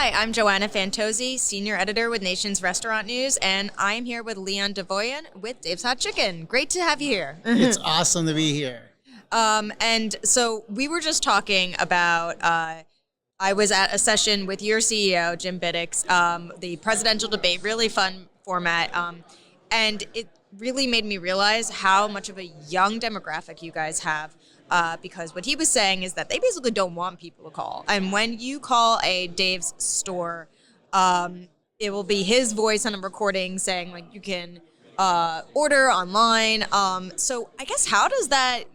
Hi, I'm Joanna Fantozzi, Senior Editor with Nation's Restaurant News, and I am here with Davoyan with Dave's Hot Chicken. Great to have you here. It's awesome to be here. And so we were just talking about, I was at a session with your CEO, Jim Biddix, the presidential debate, really fun format, and it really made me realize how much of a young demographic you guys have. Because what he was saying is that they basically don't want people to call. And when you call a Dave's store, it will be his voice on a recording saying, like, you can order online. So I guess how does that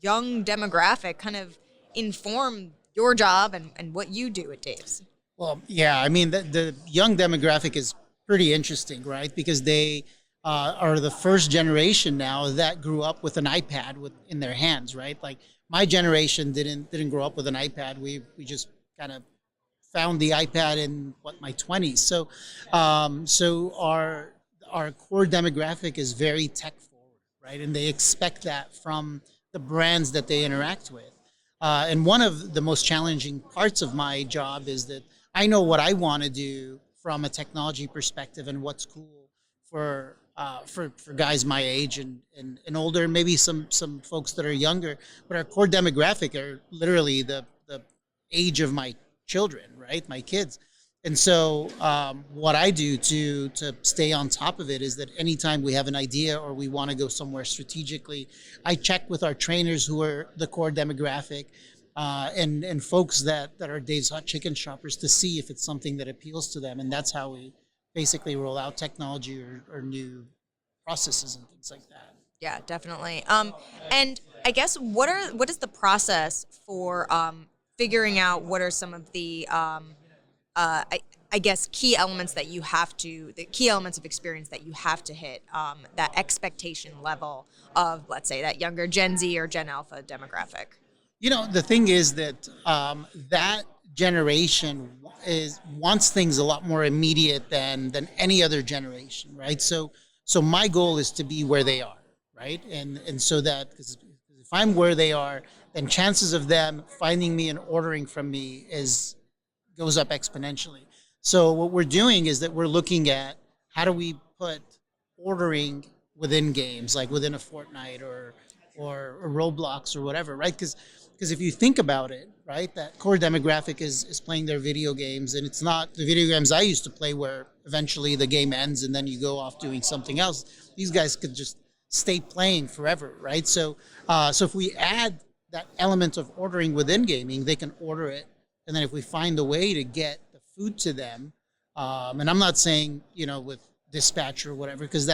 young demographic kind of inform your job and what you do at Dave's? Well, yeah, I mean, the young demographic is pretty interesting, right? Because they are the first generation now that grew up with an iPad in their hands, right? Like my generation didn't grow up with an iPad. We just kind of found the iPad in my 20s. So our core demographic is very tech forward, right? And they expect that from the brands that they interact with. And one of the most challenging parts of my job is that I know what I want to do from a technology perspective and what's cool for guys my age and older, maybe some folks that are younger, but our core demographic are literally the age of my children, right? My kids. And so what I do to stay on top of it is that anytime we have an idea or we want to go somewhere strategically, I check with our trainers who are the core demographic and folks that are Dave's Hot Chicken shoppers to see if it's something that appeals to them. And that's how we basically roll out technology or new processes and things like that. Yeah, definitely. And I guess what is the process for figuring out what are some of the I guess key elements that the key elements of experience that you have to hit, that expectation level of, let's say, that younger Gen Z or Gen Alpha demographic? You know, the thing is that that generation wants things a lot more immediate than any other generation, right? So my goal is to be where they are, right? And so that, because if I'm where they are, then chances of them finding me and ordering from me goes up exponentially. So what we're doing is that we're looking at how do we put ordering within games, like within a Fortnite or Roblox or whatever, right? Because if you think about it, right, that core demographic is playing their video games, and it's not the video games I used to play where eventually the game ends and then you go off doing something else. These guys could just stay playing forever, right? So if we add that element of ordering within gaming, they can order it, and then if we find a way to get the food to them, and I'm not saying with dispatch or whatever, because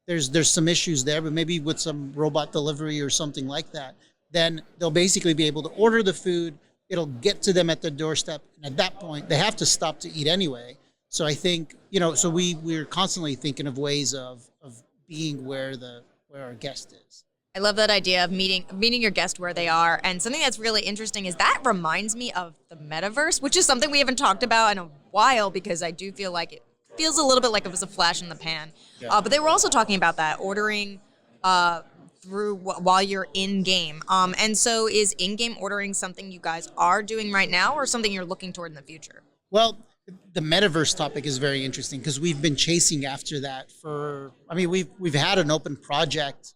there's some issues there, but maybe with some robot delivery or something like that, then they'll basically be able to order the food. It'll get to them at their doorstep. And at that point, they have to stop to eat anyway. So I think, so we're constantly thinking of ways of being where our guest is. I love that idea of meeting your guest where they are. And something that's really interesting is that reminds me of the metaverse, which is something we haven't talked about in a while because I do feel like it feels a little bit like it was a flash in the pan. Yeah. But they were also talking about that, ordering through while you're in game. And so is in-game ordering something you guys are doing right now or something you're looking toward in the future? Well, the metaverse topic is very interesting because we've been chasing after that we've had an open project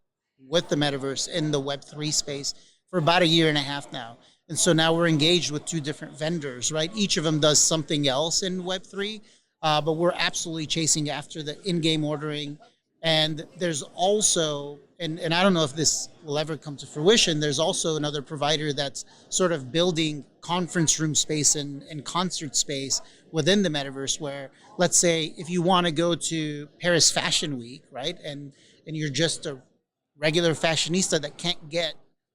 with the metaverse in the Web3 space for about a year and a half now. And so now we're engaged with two different vendors, right? Each of them does something else in Web3, but we're absolutely chasing after the in-game ordering. And there's also, and I don't know if this will ever come to fruition, there's also another provider that's sort of building conference room space and concert space within the metaverse where, let's say, if you want to go to Paris Fashion Week, right, and you're just a regular fashionista that can't get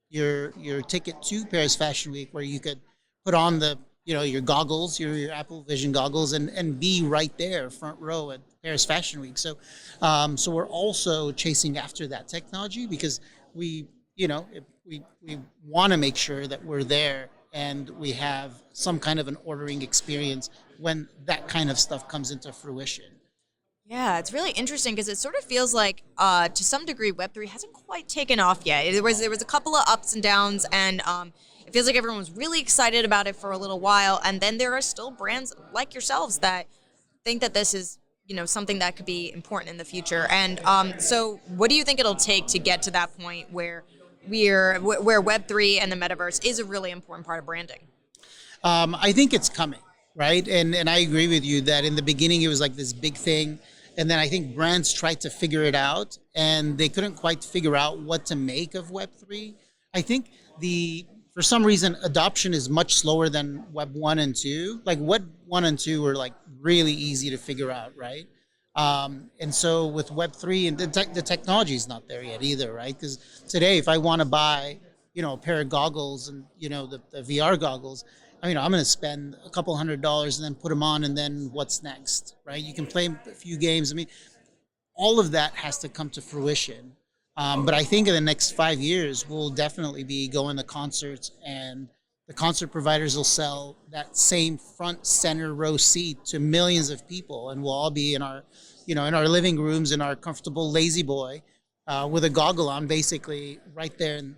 your ticket to Paris Fashion Week, where you could put on your goggles, your Apple Vision goggles, and be right there, front row at Paris Fashion Week. So we're also chasing after that technology because we want to make sure that we're there and we have some kind of an ordering experience when that kind of stuff comes into fruition. Yeah, it's really interesting because it sort of feels like, to some degree, Web3 hasn't quite taken off yet. There was a couple of ups and downs, and It feels like everyone was really excited about it for a little while, and then there are still brands like yourselves that think that this is something that could be important in the future. And so, what do you think it'll take to get to that point where where Web3 and the metaverse is a really important part of branding? I think it's coming, right? And I agree with you that in the beginning it was like this big thing, and then I think brands tried to figure it out, and they couldn't quite figure out what to make of Web3. I think the for some reason adoption is much slower than Web 1 and 2. Like Web 1 and 2 were like really easy to figure out, right? And so with Web 3, and the technology is not there yet either, right? Because today, if I want to buy, a pair of goggles and, the VR goggles, I'm going to spend a couple $100 and then put them on, and then what's next, right? You can play a few games. I mean, all of that has to come to fruition. But I think in the next 5 years, we'll definitely be going to concerts, and the concert providers will sell that same front center row seat to millions of people, and we'll all be in our, in our living rooms in our comfortable lazy boy, with a goggle on, basically right there in,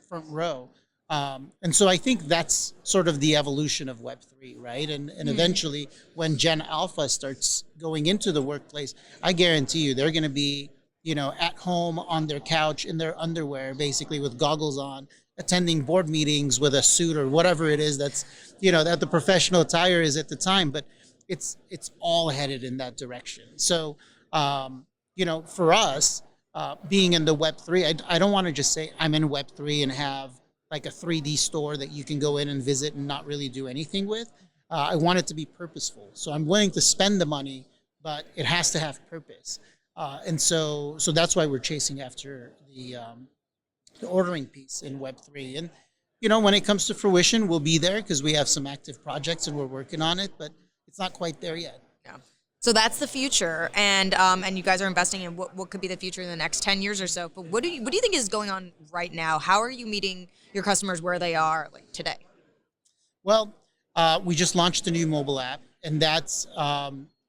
front row. And so I think that's sort of the evolution of Web3, right? And eventually, when Gen Alpha starts going into the workplace, I guarantee you they're going to be, at home on their couch in their underwear, basically with goggles on, attending board meetings with a suit or whatever it is that's, that the professional attire is at the time. But it's all headed in that direction. So, for us, being in the Web3, I don't want to just say I'm in Web3 and have like a 3D store that you can go in and visit and not really do anything with. I want it to be purposeful. So I'm willing to spend the money, but it has to have purpose. And so that's why we're chasing after the ordering piece in Web3. And, when it comes to fruition, we'll be there because we have some active projects and we're working on it, but it's not quite there yet. Yeah. So that's the future, and you guys are investing in what could be the future in the next 10 years or so. But what do you think is going on right now? How are you meeting your customers where they are, like today? Well, we just launched a new mobile app, and that's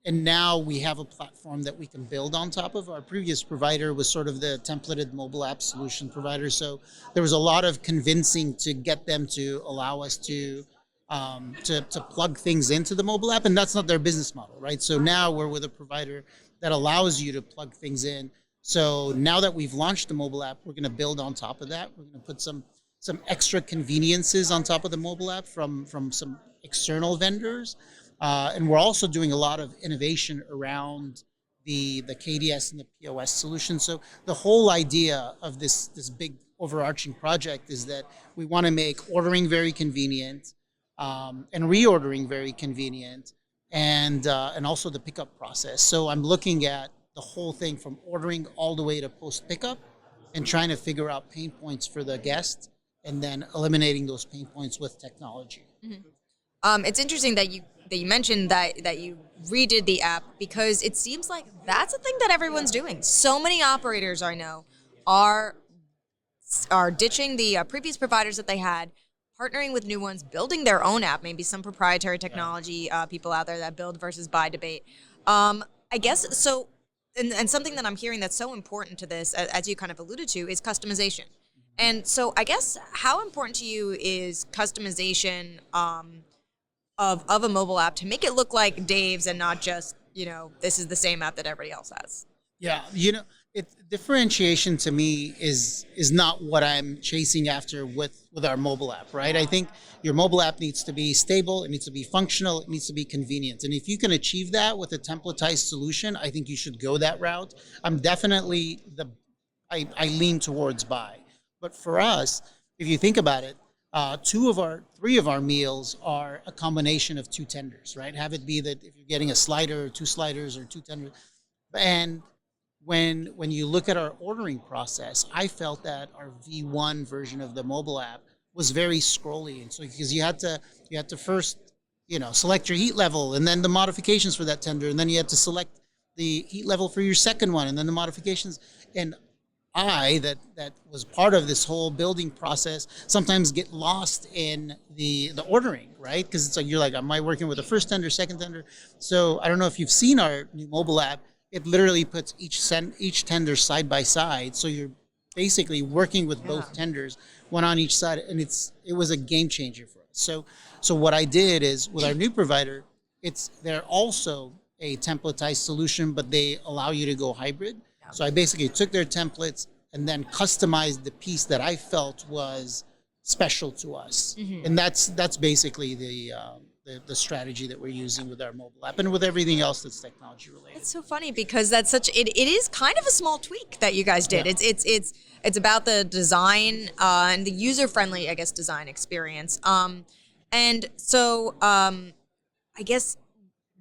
and now we have a platform that we can build on top of. Our previous provider was sort of the templated mobile app solution provider, so there was a lot of convincing to get them to allow us to plug things into the mobile app, and that's not their business model, right? So now we're with a provider that allows you to plug things in. So now that we've launched the mobile app, we're going to build on top of that. We're going to put some extra conveniences on top of the mobile app from some external vendors, and we're also doing a lot of innovation around the KDS and the POS solution. So the whole idea of this big overarching project is that we want to make ordering very convenient, and reordering very convenient, and also the pickup process. So I'm looking at the whole thing from ordering all the way to post pickup, and trying to figure out pain points for the guest, and then eliminating those pain points with technology. Mm-hmm. It's interesting that you mentioned that you redid the app, because it seems like that's a thing that everyone's doing. So many operators I know are ditching the previous providers that they had, partnering with new ones, building their own app, maybe some proprietary technology, people out there that build versus buy debate. I guess so. And something that I'm hearing that's so important to this, as you kind of alluded to, is customization. And so I guess how important to you is customization of a mobile app to make it look like Dave's and not just, this is the same app that everybody else has? Yeah, differentiation to me is not what I'm chasing after with our mobile app, right? I think your mobile app needs to be stable, it needs to be functional, it needs to be convenient. And if you can achieve that with a templatized solution, I think you should go that route. I'm definitely I lean towards buy. But for us, if you think about it, three of our meals are a combination of two tenders, right? Have it be that if you're getting a slider or two sliders or two tenders. And when you look at our ordering process, I felt that our V1 version of the mobile app was very scrolly. And so because you had to first, select your heat level, and then the modifications for that tender, and then you had to select the heat level for your second one, and then the modifications. And that was part of this whole building process, sometimes get lost in the ordering, right? Because it's like you're like, am I working with the first tender, second tender? So I don't know if you've seen our new mobile app. It literally puts each tender side by side, so you're basically working with Yeah. both tenders, one on each side, and it was a game changer for us. So what I did is with our new provider, they're also a templatized solution, but they allow you to go hybrid. Yeah. So I basically took their templates and then customized the piece that I felt was special to us, and that's basically the strategy that we're using with our mobile app and with everything else that's technology related. It's so funny because that's it is kind of a small tweak that you guys did. Yeah. It's about the design and the user friendly, I guess, design experience. And so I guess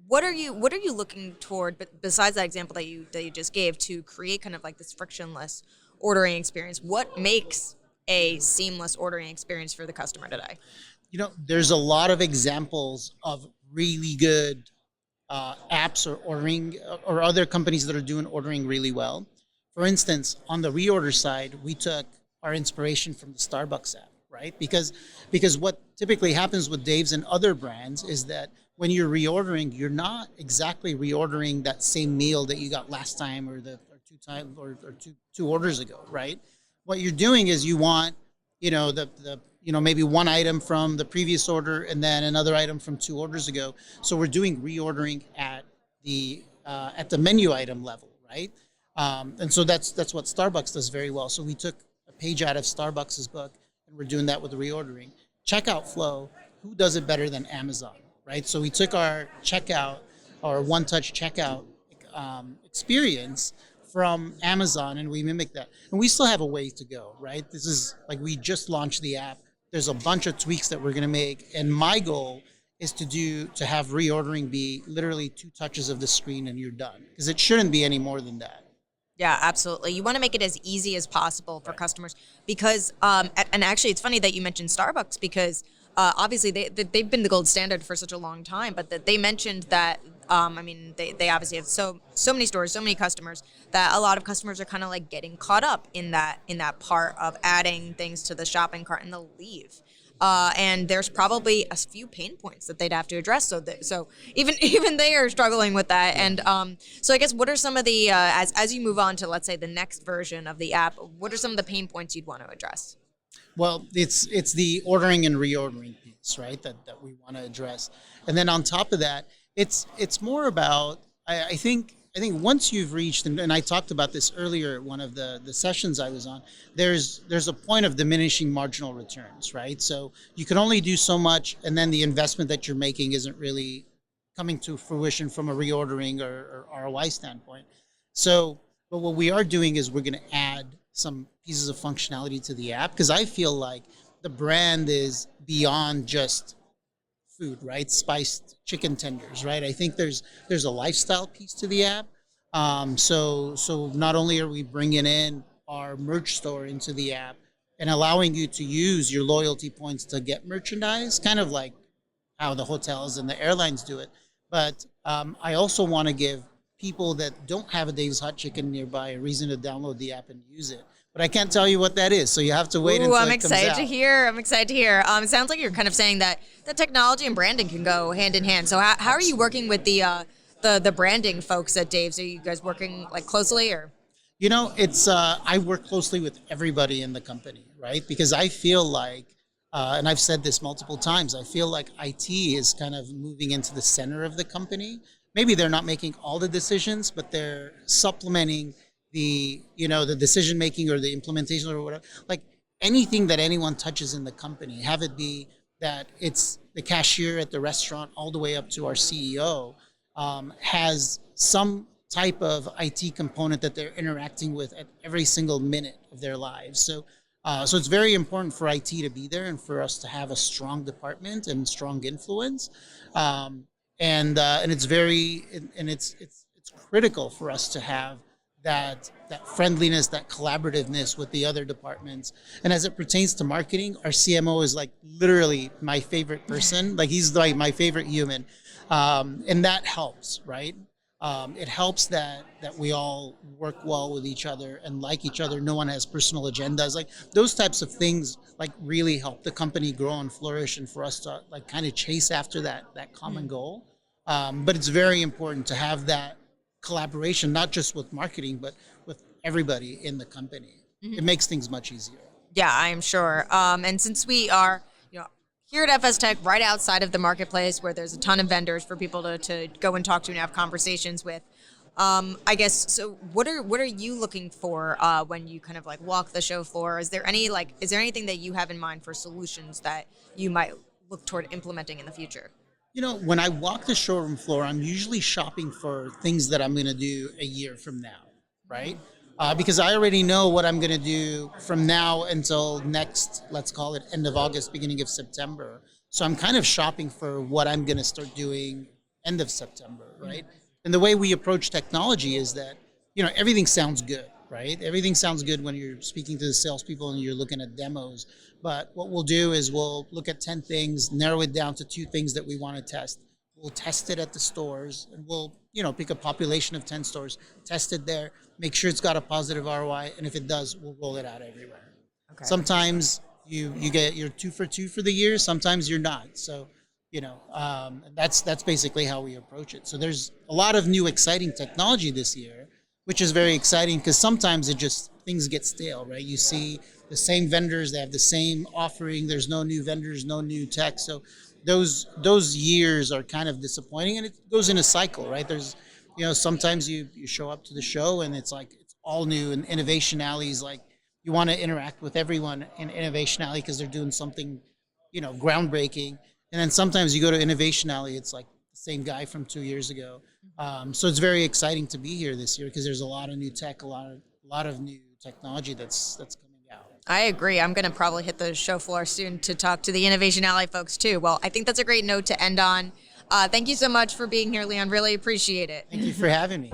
what are you looking toward, but besides that example that you just gave, to create kind of like this frictionless ordering experience? What makes a seamless ordering experience for the customer today? There's a lot of examples of really good apps or ordering or other companies that are doing ordering really well. For instance, on the reorder side, we took our inspiration from the Starbucks app, right? Because what typically happens with Dave's and other brands is that when you're reordering, you're not exactly reordering that same meal that you got last time or two orders ago, right? What you're doing is you want, maybe one item from the previous order and then another item from 2 orders ago. So we're doing reordering at the menu item level, right? And so that's what Starbucks does very well. So we took a page out of Starbucks's book and we're doing that with reordering. Checkout flow, who does it better than Amazon, right? So we took our checkout, our one-touch checkout experience from Amazon and we mimic that. And we still have a ways to go, right? This is like we just launched the app. There's a bunch of tweaks that we're going to make. And my goal is to have reordering be literally 2 touches of the screen and you're done. Because it shouldn't be any more than that. Yeah, absolutely. You want to make it as easy as possible for customers because, and actually, it's funny that you mentioned Starbucks because obviously they've been the gold standard for such a long time, but that they mentioned that. They obviously have so many stores, so many customers that a lot of customers are kind of like getting caught up in that part of adding things to the shopping cart and they'll leave. And there's probably a few pain points that they'd have to address. So even they are struggling with that. And so I guess what are some of the as you move on to, let's say, the next version of the app, what are some of the pain points you'd want to address? Well, it's the ordering and reordering piece, right? That we want to address, and then on top of that, it's more about I think once you've reached, and I talked about this earlier at one of the sessions I was on, there's a point of diminishing marginal returns, right? So you can only do so much, and then the investment that you're making isn't really coming to fruition from a reordering or ROI standpoint. So, but what we are doing is we're going to add some pieces of functionality to the app because I feel like the brand is beyond just food, right? Spiced chicken tenders, right? I think there's a lifestyle piece to the app. So not only are we bringing in our merch store into the app and allowing you to use your loyalty points to get merchandise, kind of like how the hotels and the airlines do it, but I also want to give people that don't have a Dave's Hot Chicken nearby a reason to download the app and use it. But I can't tell you what that is, so you have to wait until it comes out. I'm excited to hear. I'm excited to hear. It sounds like you're kind of saying that the technology and branding can go hand in hand. So how are you working with the branding folks at Dave's? Are you guys working like closely or? It's I work closely with everybody in the company, right? Because I feel like, and I've said this multiple times, I feel like IT is kind of moving into the center of the company. Maybe they're not making all the decisions, but they're supplementing the decision making or the implementation or whatever. Like anything that anyone touches in the company, have it be that it's the cashier at the restaurant all the way up to our CEO, has some type of IT component that they're interacting with at every single minute of their lives. So it's very important for IT to be there and for us to have a strong department and strong influence. And it's critical for us to have that friendliness, that collaborativeness with the other departments. And as it pertains to marketing, our CMO is like literally my favorite person. Like he's like my favorite human, and that helps, right? It helps that we all work well with each other and like each other. No one has personal agendas. Like those types of things like really help the company grow and flourish, and for us to like kind of chase after that common goal. But it's very important to have that collaboration, not just with marketing, but with everybody in the company. it makes things much easier. Yeah, I'm sure. And since we are, here at FS Tech, right outside of the marketplace, where there's a ton of vendors for people to go and talk to and have conversations with, I guess. So, what are you looking for when you kind of like walk the show floor? Is there anything that you have in mind for solutions that you might look toward implementing in the future? When I walk the showroom floor, I'm usually shopping for things that I'm going to do a year from now, right? Because I already know what I'm going to do from now until next, let's call it end of August, beginning of September. So I'm kind of shopping for what I'm going to start doing end of September, right? And the way we approach technology is that, everything sounds good, right? Everything sounds good when you're speaking to the salespeople and you're looking at demos. But what we'll do is we'll look at 10 things, narrow it down to 2 things that we want to test. We'll test it at the stores, and we'll, pick a population of 10 stores, test it there, make sure it's got a positive ROI, and if it does, we'll roll it out everywhere. Okay. Sometimes you get your 2 for 2 for the year, sometimes you're not. So, that's basically how we approach it. So there's a lot of new exciting technology this year, which is very exciting because sometimes things get stale, right? You see the same vendors, they have the same offering. There's no new vendors, no new tech. So those years are kind of disappointing, and it goes in a cycle, right? There's, sometimes you show up to the show and it's like it's all new, and Innovation Alley is like you want to interact with everyone in Innovation Alley because they're doing something, groundbreaking. And then sometimes you go to Innovation Alley, it's like the same guy from 2 years ago. So it's very exciting to be here this year because there's a lot of new tech, a lot of new technology that's coming out. I agree. I'm going to probably hit the show floor soon to talk to the Innovation Alley folks too. Well, I think that's a great note to end on. Thank you so much for being here, Leon. Really appreciate it. Thank you for having me.